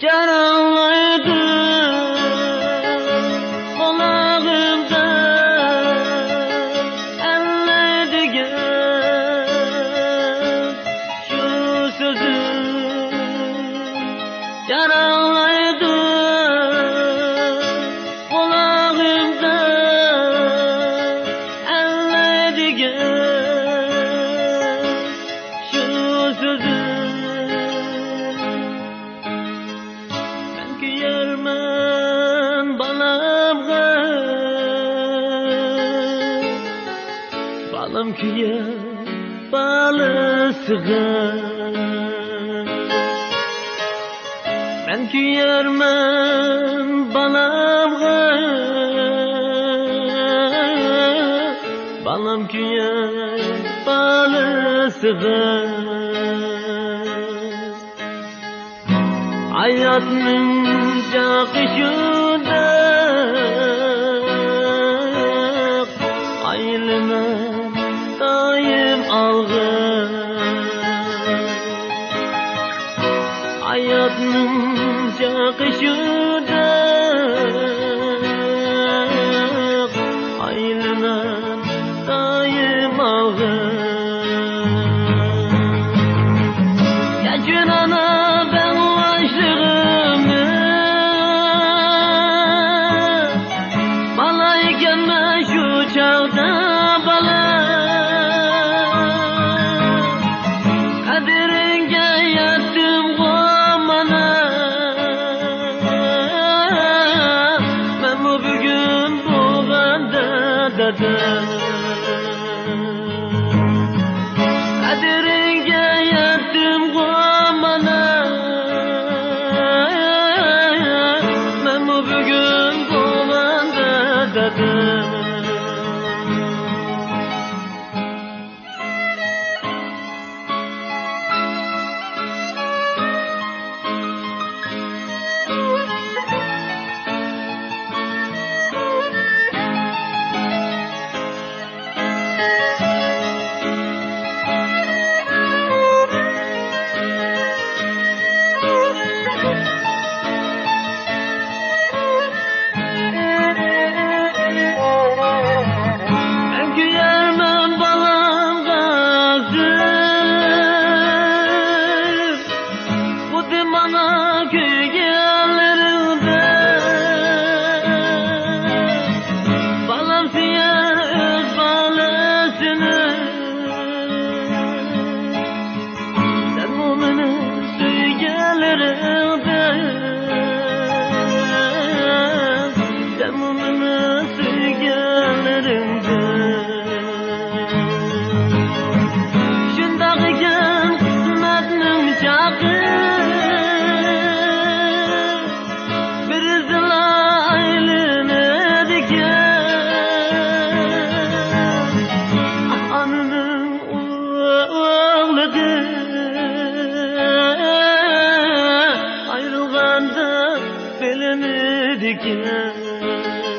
Yaralaydı kulağımda ellediğin şu sözün. Yaralaydı kulağımda ellediğin şu sözün. Yermen balamga balım küye balısıga ben küyermen balamga balım küye balısıga hayatın çakışında ayrılma daim algı hayatın çakışında ayrılma daim algı yaşın ana ben başlığımı balayken ben şu çağda bala kaderine yattım komana ben bu bugün bu bende dedim kaderine yattım komana ben bu bugün bu bende dedim. Ayrılganda bilemedik ya.